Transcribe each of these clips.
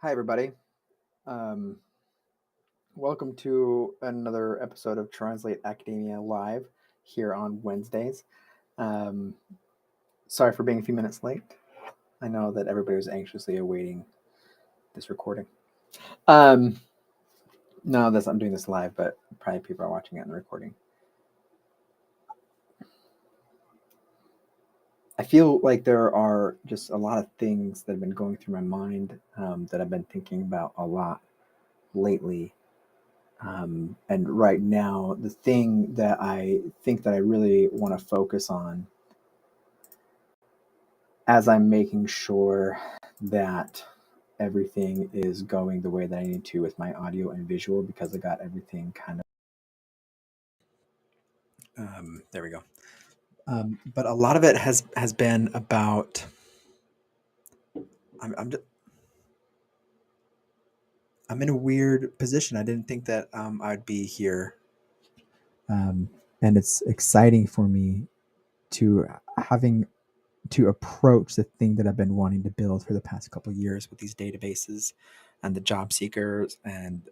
Hi, everybody. Um, Welcome to another episode of Translate Academia Live here on Wednesdays. Um, Sorry for being a few minutes late. I know that everybody was anxiously awaiting this recording. No, I'm doing this live, but probably people are watching it in the recording. I feel like there are just a lot of things that have been going through my mind that I've been thinking about a lot lately. And right now, the thing that I think that I really want to focus on as I'm making sure that everything is going the way that I need to with my audio and visual, because I got everything kind of there we go. But a lot of it has been about I'm I'm in a weird position. I didn't think that I'd be here, and it's exciting for me to having to approach the thing that I've been wanting to build for the past couple of years with these databases and the job seekers and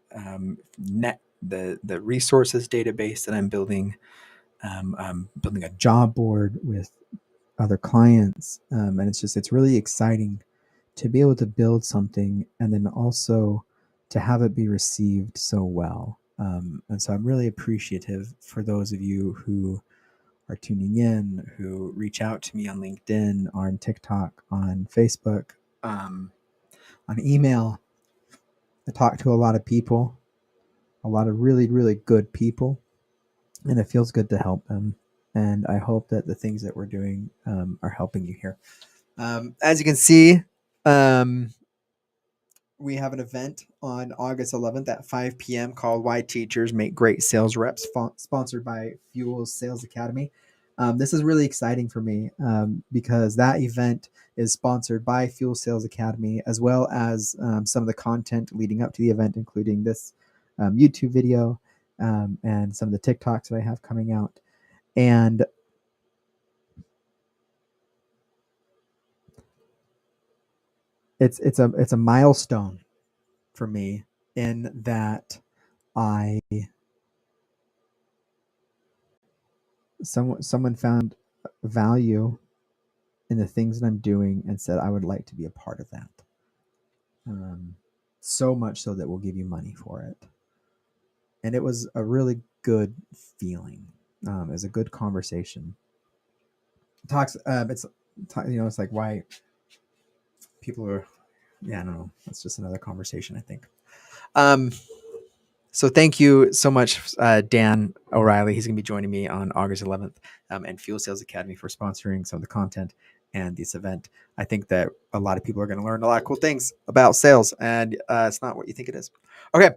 the resources database that I'm building. I'm building a job board with other clients, and it's really exciting to be able to build something and then also to have it be received so well. And so I'm really appreciative for those of you who are tuning in, who reach out to me on LinkedIn, on TikTok, on Facebook, on email. I talk to a lot of people, a lot of really, really good people, and it feels good to help them. And I hope that the things that we're doing are helping you here. As you can see, we have an event on August 11th at 5 p.m. called Why Teachers Make Great Sales Reps, sponsored by Fuel Sales Academy. This is really exciting for me because that event is sponsored by Fuel Sales Academy, as well as some of the content leading up to the event, including this YouTube video and some of the TikToks that I have coming out. And it's a milestone for me in that I someone found value in the things that I'm doing and said I would like to be a part of that. So much so that we'll give you money for it. And it was a really good feeling. It was a good conversation. It's like why people are, yeah, I don't know. That's just another conversation, I think. So thank you so much, Dan O'Reilly. He's going to be joining me on August 11th, and Fuel Sales Academy for sponsoring some of the content and this event. I think that a lot of people are going to learn a lot of cool things about sales, and it's not what you think it is. Okay,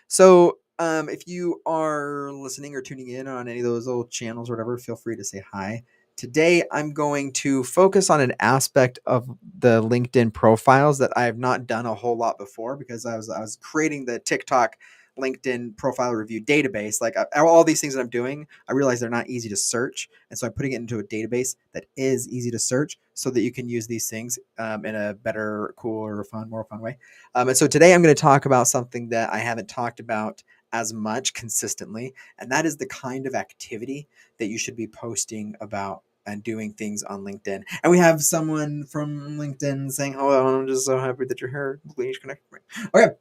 so if you are listening or tuning in on any of those old channels or whatever, feel free to say hi. Today, I'm going to focus on an aspect of the LinkedIn profiles that I have not done a whole lot before, because I was creating the TikTok LinkedIn profile review database. Like all these things that I'm doing, I realize they're not easy to search. And so I'm putting it into a database that is easy to search so that you can use these things in a better, cooler, more fun way. And so today I'm going to talk about something that I haven't talked about as much consistently. And that is the kind of activity that you should be posting about and doing things on LinkedIn. And we have someone from LinkedIn saying, hello, I'm just so happy that you're here. Please connect with me. Okay.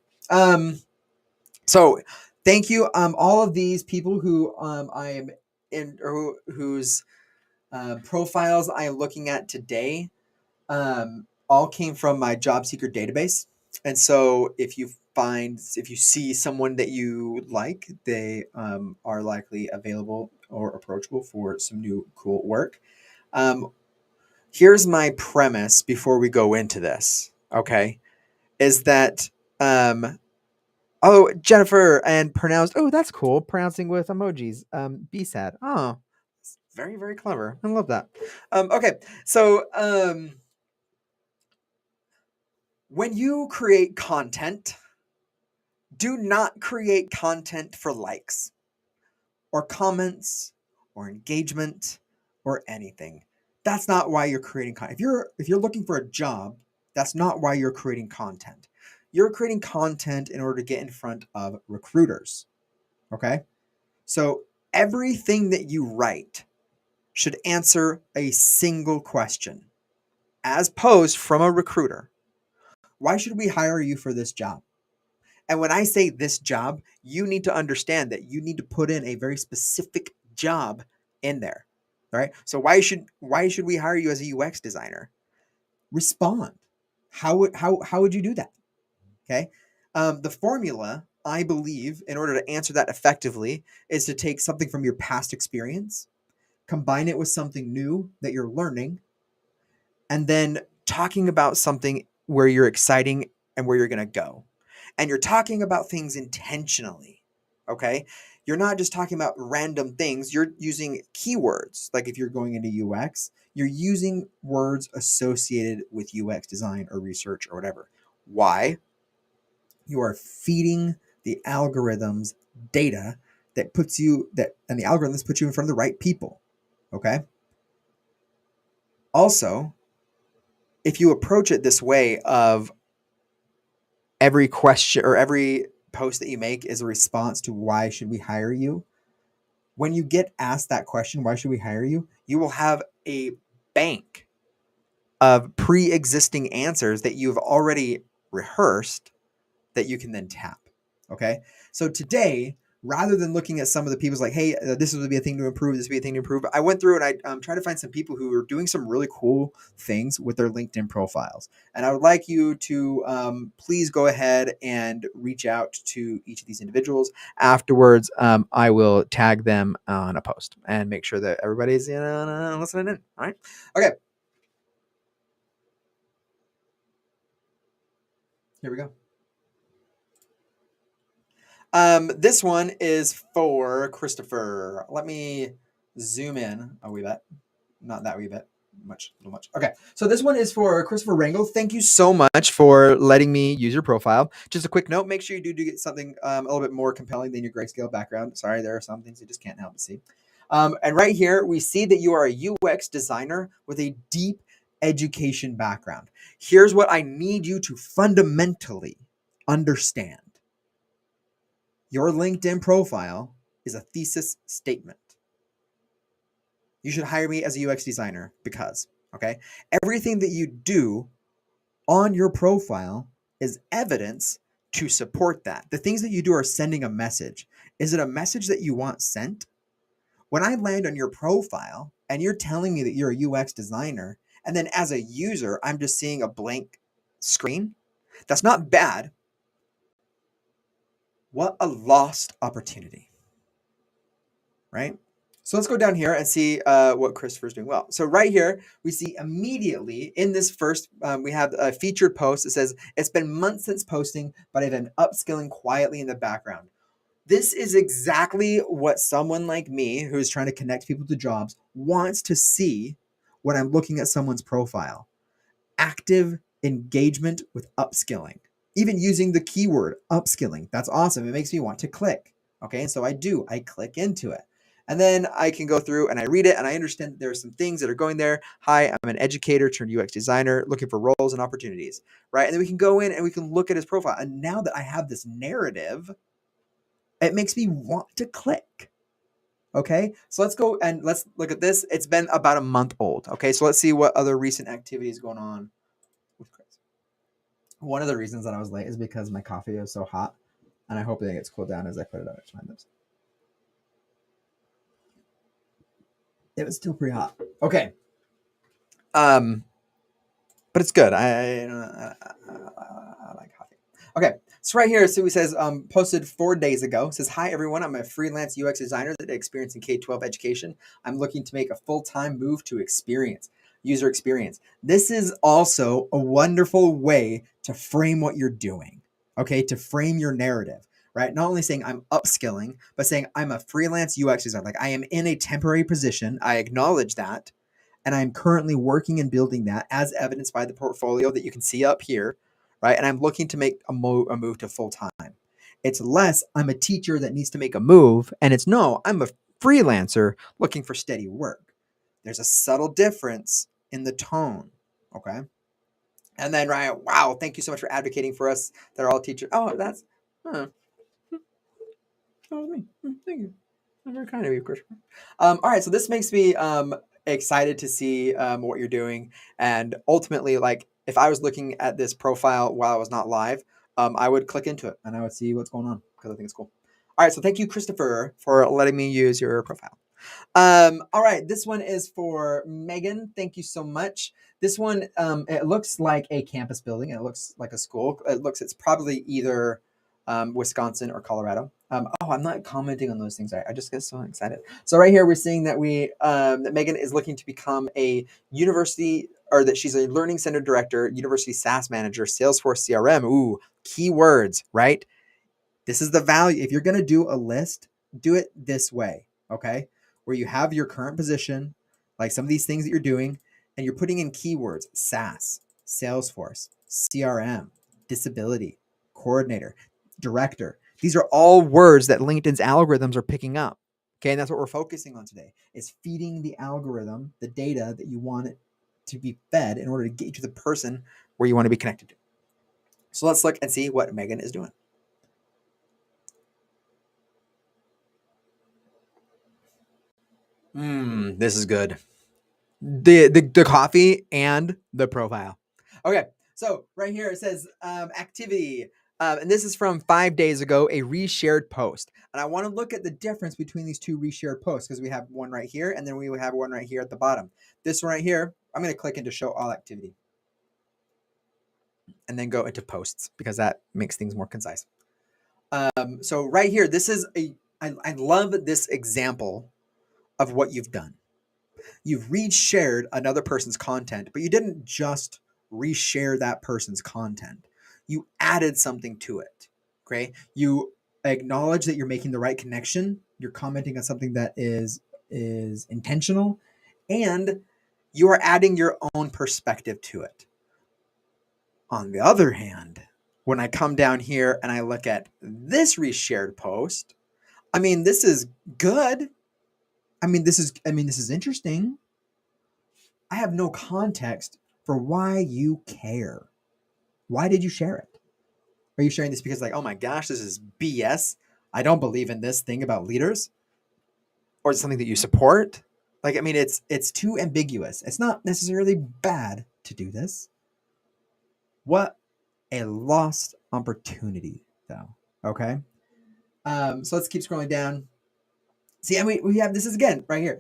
So thank you. All of these people who I am in, or whose profiles I am looking at today, all came from my job seeker database. And so if you see someone that you like, they are likely available or approachable for some new cool work. Here's my premise before we go into this, okay, is that oh, Jennifer, and pronounced. Oh, that's cool. Pronouncing with emojis. Be sad. Oh, it's very, very clever. I love that. Okay, so when you create content, do not create content for likes or comments or engagement or anything. That's not why you're creating content. If you're looking for a job, that's not why you're creating content. You're creating content in order to get in front of recruiters. Okay. So everything that you write should answer a single question as posed from a recruiter. Why should we hire you for this job? And when I say this job, you need to understand that you need to put in a very specific job in there. All right. So why should we hire you as a UX designer? Respond. How would you do that? Okay. The formula, I believe, in order to answer that effectively, is to take something from your past experience, combine it with something new that you're learning, and then talking about something where you're exciting and where you're going to go. And you're talking about things intentionally. Okay. You're not just talking about random things. You're using keywords. Like if you're going into UX, you're using words associated with UX design or research or whatever. Why? You are feeding the algorithms data and the algorithms put you in front of the right people. Okay. Also, if you approach it this way of every question or every post that you make is a response to why should we hire you? When you get asked that question, why should we hire you? You will have a bank of pre-existing answers that you've already rehearsed that you can then tap. Okay. So today, rather than looking at some of the people's like, hey, this would be a thing to improve, this would be a thing to improve, I went through and I tried to find some people who are doing some really cool things with their LinkedIn profiles. And I would like you to please go ahead and reach out to each of these individuals. Afterwards, I will tag them on a post and make sure that everybody's listening in. All right. Okay. Here we go. This one is for Christopher. Let me zoom in a wee bit. Not that wee bit. Much, a little much. Okay. So this one is for Christopher Rangel. Thank you so much for letting me use your profile. Just a quick note, make sure you do get something a little bit more compelling than your grayscale background. Sorry, there are some things you just can't help but see. And right here, we see that you are a UX designer with a deep education background. Here's what I need you to fundamentally understand. Your LinkedIn profile is a thesis statement. You should hire me as a UX designer because, okay, everything that you do on your profile is evidence to support that. The things that you do are sending a message. Is it a message that you want sent? When I land on your profile and you're telling me that you're a UX designer, and then as a user, I'm just seeing a blank screen, that's not bad. What a lost opportunity, right? So let's go down here and see what Christopher's doing well. So right here, we see immediately in this first, we have a featured post. It says, it's been months since posting, but I've been upskilling quietly in the background. This is exactly what someone like me who's trying to connect people to jobs wants to see when I'm looking at someone's profile. Active engagement with upskilling. Even using the keyword upskilling. That's awesome. It makes me want to click. Okay, and so I click into it. And then I can go through and I read it and I understand that there are some things that are going there. Hi, I'm an educator turned UX designer looking for roles and opportunities, right? And then we can go in and we can look at his profile. And now that I have this narrative, it makes me want to click. Okay, so let's go and let's look at this. It's been about a month old. Okay, so let's see what other recent activity is going on with Chris. One of the reasons that I was late is because my coffee is so hot, and I hope that it gets cooled down as I put it out to my lips. It was still pretty hot. Okay. But it's good. I like coffee. Okay, so right here, so it says posted 4 days ago. It says, hi everyone, I'm a freelance UX designer that experience in K-12 education. I'm looking to make a full-time move to user experience. This is also a wonderful way to frame what you're doing. Okay, to frame your narrative. Right? Not only saying I'm upskilling, but saying I'm a freelance UX designer. Like I am in a temporary position. I acknowledge that. And I'm currently working and building that as evidenced by the portfolio that you can see up here, right? And I'm looking to make a move to full time. It's less I'm a teacher that needs to make a move, and it's no, I'm a freelancer looking for steady work. There's a subtle difference in the tone, okay? And then Ryan, wow, thank you so much for advocating for us that are all teachers. Oh, that's huh, that was me. Thank you. That's very kind of you, Christopher. All right, so this makes me excited to see what you're doing, and ultimately, like if I was looking at this profile while I was not live, I would click into it and I would see what's going on because I think it's cool. All right, so thank you, Christopher, for letting me use your profile. All right, this one is for Megan. Thank you so much. This one, it looks like a campus building. It looks like a school. It's probably either Wisconsin or Colorado. Oh, I'm not commenting on those things. I just get so excited. So right here, we're seeing that that Megan is looking to become a university, or that she's a learning center director, university SaaS manager, Salesforce CRM. Ooh, keywords, right? This is the value. If you're going to do a list, do it this way, okay? Where you have your current position, like some of these things that you're doing, and you're putting in keywords: SaaS, Salesforce, CRM, disability, coordinator, director. These are all words that LinkedIn's algorithms are picking up. Okay, and that's what we're focusing on today, is feeding the algorithm the data that you want it to be fed in order to get you to the person where you want to be connected to. So let's look and see what Megan is doing. This is good. The coffee and the profile. Okay, so right here it says activity, and this is from 5 days ago, a reshared post. And I want to look at the difference between these two reshared posts because we have one right here and then we have one right here at the bottom. This one right here, I'm going to click into show all activity and then go into posts because that makes things more concise. So right here, this is I love this example of what you've done. You've reshared another person's content, but you didn't just reshare that person's content. You added something to it. Okay. You acknowledge that you're making the right connection. You're commenting on something that is intentional, and you are adding your own perspective to it. On the other hand, when I come down here and I look at this reshared post, I mean, this is good. This is interesting. I have no context for why you care. Why did you share it? Are you sharing this because, like, oh my gosh, this is BS? I don't believe in this thing about leaders? Or is it something that you support? Like, it's too ambiguous. It's not necessarily bad to do this. What a lost opportunity, though. Okay. So let's keep scrolling down. See, and we have this is again right here.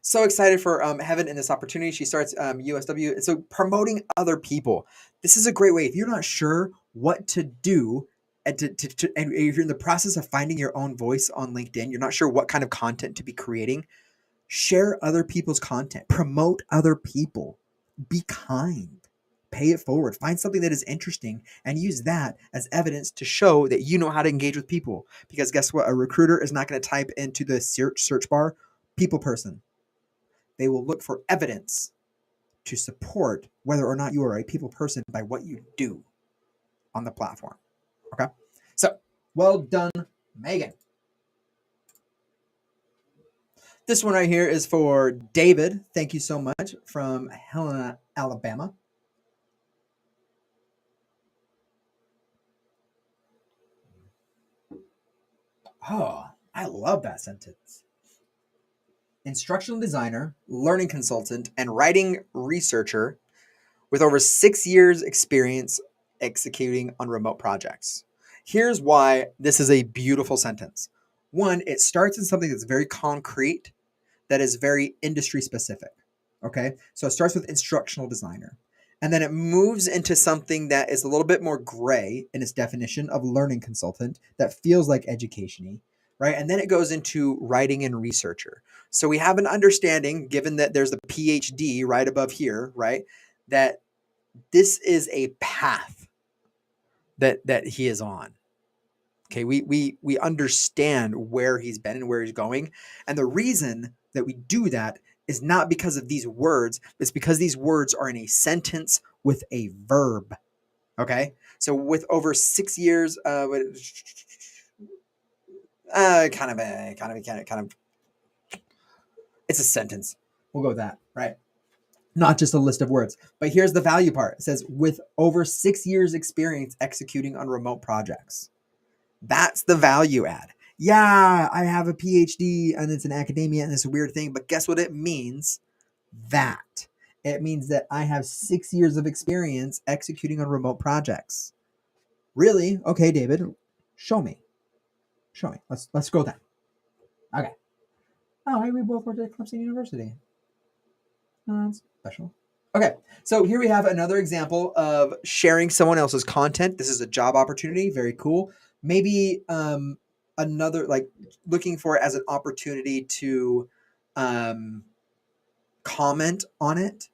So excited for Heaven in this opportunity. She starts USW. So promoting other people. This is a great way. If you're not sure what to do, and and if you're in the process of finding your own voice on LinkedIn, you're not sure what kind of content to be creating. Share other people's content. Promote other people. Be kind. Pay it forward. Find something that is interesting and use that as evidence to show that you know how to engage with people. Because guess what? A recruiter is not going to type into the search bar people person. They will look for evidence to support whether or not you are a people person by what you do on the platform. Okay? So, well done, Megan. This one right here is for David. Thank you so much, from Helena, Alabama. Oh, I love that sentence. Instructional designer, learning consultant, and writing researcher with over 6 years experience executing on remote projects. Here's why this is a beautiful sentence. One, it starts in something that's very concrete, that is very industry specific. Okay. So it starts with instructional designer. And then it moves into something that is a little bit more gray in its definition of learning consultant that feels like education-y, right? And then it goes into writing and researcher. So we have an understanding, given that there's the PhD right above here, right? That this is a path that he is on. Okay, we understand where he's been and where he's going. And the reason that we do that is not because of these words, it's because these words are in a sentence with a verb. Okay? So with over 6 years kind of it's a sentence. We'll go with that, right? not just a list of words. But here's the value part. It says, with over 6 years experience executing on remote projects. That's the value add. Yeah, I have a PhD and it's in academia and it's a weird thing, but guess what it means? That. It means that I have 6 years of experience executing on remote projects. Really? Okay, David, show me. Show me. Let's scroll down. Okay. Oh, hey, we both worked at Clemson University. That's special. Okay, so here we have another example of sharing someone else's content. This is a job opportunity. Very cool. Maybe another, like, looking for it as an opportunity to comment on it,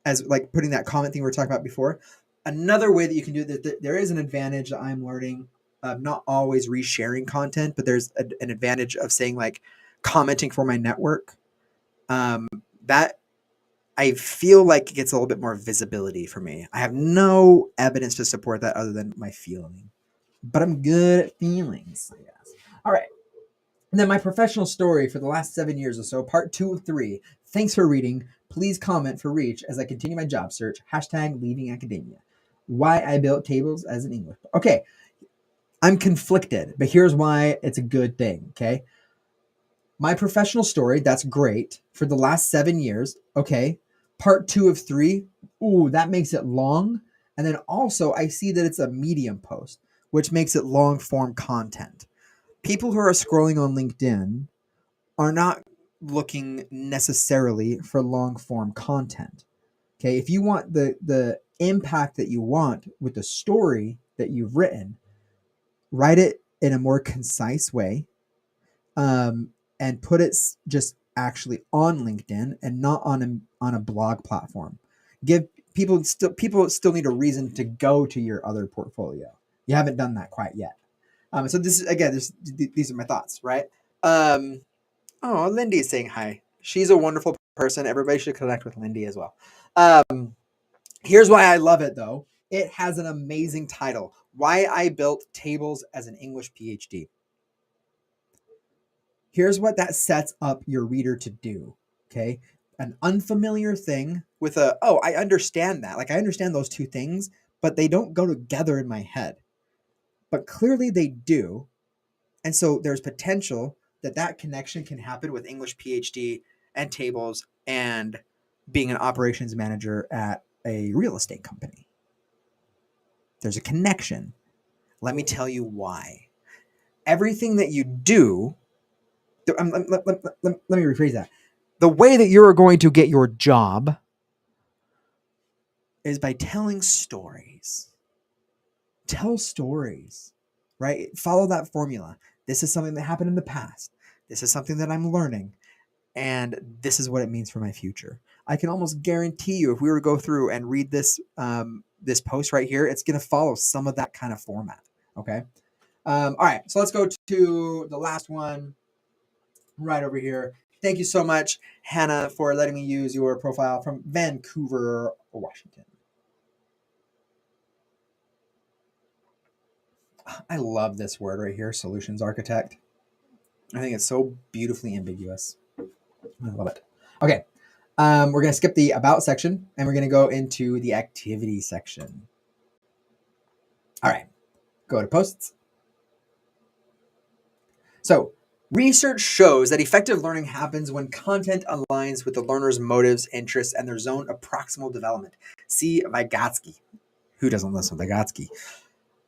as like putting that comment thing we were talking about before. Another way that you can do that, there is an advantage that I'm learning of not always resharing content, but there's an advantage of saying, like, commenting for my network. That I feel like it gets a little bit more visibility for me. I have no evidence to support that other than my feeling, but I'm good at feelings, I guess. All right. And then my professional story for the last 7 years or so, part 2 of 3. Thanks for reading. Please comment for reach as I continue my job search. # leaving academia. Why I built tables as an English. Okay. I'm conflicted, but here's why it's a good thing. Okay. My professional story, that's great. For the last 7 years, okay. Part 2 of 3, ooh, that makes it long. And then also, I see that it's a Medium post, which makes it long form content. People who are scrolling on LinkedIn are not looking necessarily for long form content. Okay, if you want the impact that you want with the story that you've written, write it in a more concise way, and put it just actually on LinkedIn and not on a blog platform. Give people still need a reason to go to your other portfolio. You haven't done that quite yet. So this is, again, these are my thoughts, right? Oh, Lindy is saying hi. She's a wonderful person. Everybody should connect with Lindy as well. Here's why I love it, though. It has an amazing title. Why I built tables as an English PhD. Here's what that sets up your reader to do, okay? An unfamiliar thing with I understand that. Like, I understand those two things, but they don't go together in my head. But clearly they do. And so there's potential that connection can happen with English PhD and tables and being an operations manager at a real estate company. There's a connection. Let me tell you why. Everything that you do, let me rephrase that. The way that you're going to get your job is by telling stories. Tell stories, right? Follow that formula. This is something that happened in the past. This is something that I'm learning. And this is what it means for my future. I can almost guarantee you, if we were to go through and read this this post right here, it's going to follow some of that kind of format. Okay. All right. So let's go to the last one right over here. Thank you so much, Hannah, for letting me use your profile from Vancouver, Washington. I love this word right here, solutions architect. I think it's so beautifully ambiguous. I love it. Okay. We're going to skip the about section and we're going to go into the activity section. All right. Go to posts. So, research shows that effective learning happens when content aligns with the learner's motives, interests, and their zone of proximal development. See Vygotsky. Who doesn't listen to Vygotsky?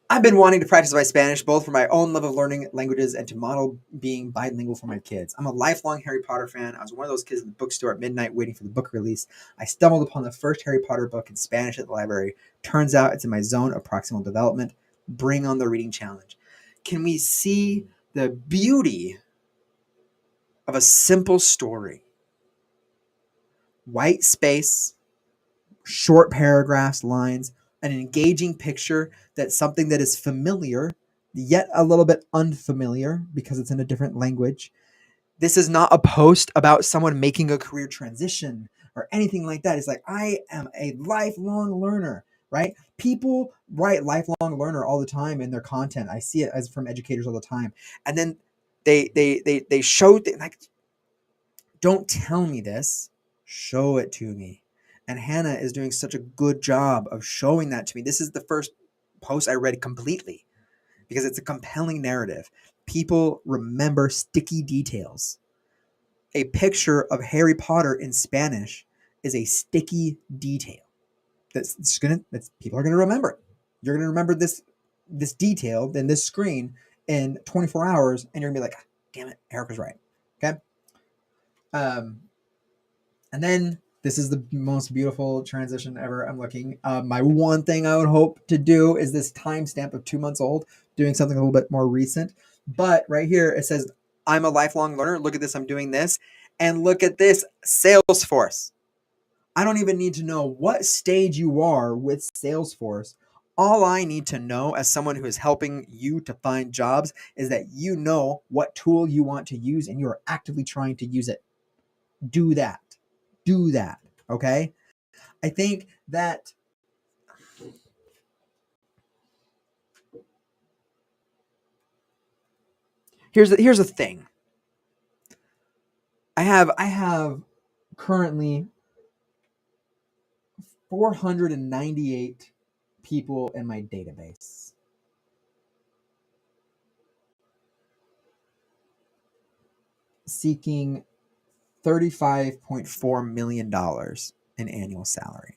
I've been wanting to practice my Spanish, both for my own love of learning languages and to model being bilingual for my kids. I'm a lifelong Harry Potter fan. I was one of those kids in the bookstore at midnight waiting for the book release. I stumbled upon the first Harry Potter book in Spanish at the library. Turns out it's in my zone of proximal development. Bring on the reading challenge. Can we see the beauty of a simple story? White space, short paragraphs, lines, an engaging picture that's something that is familiar, yet a little bit unfamiliar because it's in a different language. This is not a post about someone making a career transition or anything like that. It's like, I am a lifelong learner, right? People write lifelong learner all the time in their content. I see it as from educators all the time. And then they show like, don't tell me this, show it to me. And Hannah is doing such a good job of showing that to me. This is the first post I read completely because it's a compelling narrative. People remember sticky details. A picture of Harry Potter in Spanish is a sticky detail. People are gonna remember it. You're gonna remember this detail in this screen in 24 hours, and you're gonna be like, damn it, Eric was right. Okay. And then this is the most beautiful transition ever. I'm looking. My one thing I would hope to do is this timestamp of 2 months old, doing something a little bit more recent. But right here it says, I'm a lifelong learner. Look at this. I'm doing this. And look at this, Salesforce. I don't even need to know what stage you are with Salesforce. All I need to know as someone who is helping you to find jobs is that you know what tool you want to use and you are actively trying to use it. Do that. Do that. Okay? I think that here's the thing. I have currently 498 people in my database. Seeking $35.4 million in annual salary.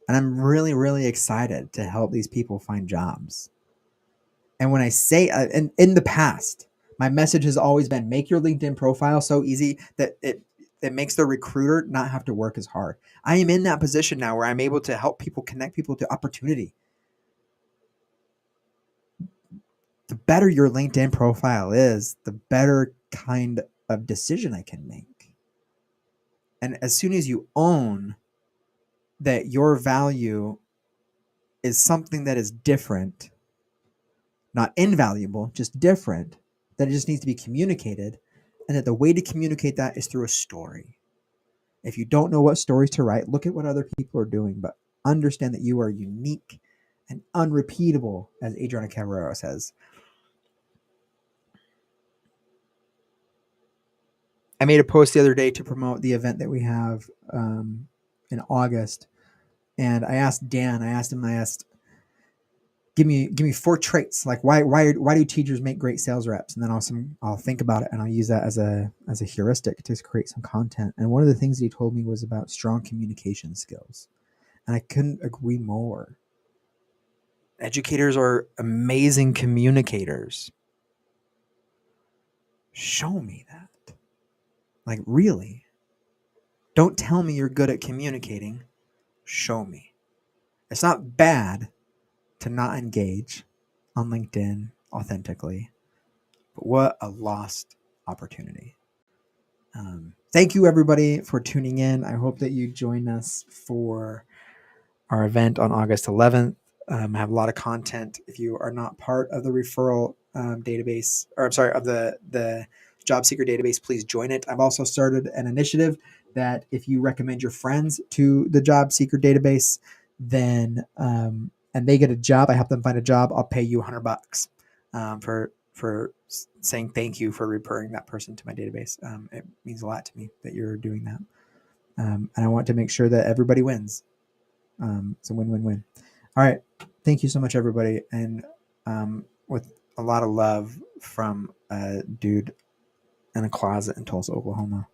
And I'm really, really excited to help these people find jobs. And when I say, and in the past, my message has always been make your LinkedIn profile so easy that it makes the recruiter not have to work as hard. I am in that position now where I'm able to help people connect people to opportunity. The better your LinkedIn profile is, the better kind of decision I can make. And as soon as you own that your value is something that is different, not invaluable, just different, that it just needs to be communicated, and that the way to communicate that is through a story. If you don't know what stories to write, look at what other people are doing, but understand that you are unique and unrepeatable, as Adriana Cabrera says. I made a post the other day to promote the event that we have in August, and I asked Dan. I asked, give me 4 traits. Like why do teachers make great sales reps? And then I'll think about it and I'll use that as a heuristic to create some content. And one of the things that he told me was about strong communication skills, and I couldn't agree more. Educators are amazing communicators. Show me that. Like, really. Don't tell me you're good at communicating. Show me. It's not bad to not engage on LinkedIn authentically, but what a lost opportunity. Thank you, everybody, for tuning in. I hope that you join us for our event on August 11th. I have a lot of content. If you are not part of the referral database, or I'm sorry, of the job seeker database, please join it. I've also started an initiative that if you recommend your friends to the job seeker database, then and they get a job, I help them find a job, I'll pay you $100 for saying thank you for referring that person to my database. It means a lot to me that you're doing that, and I want to make sure that everybody wins. It's a win-win-win. All right. Thank you so much, everybody. And with a lot of love from a dude in a closet in Tulsa, Oklahoma.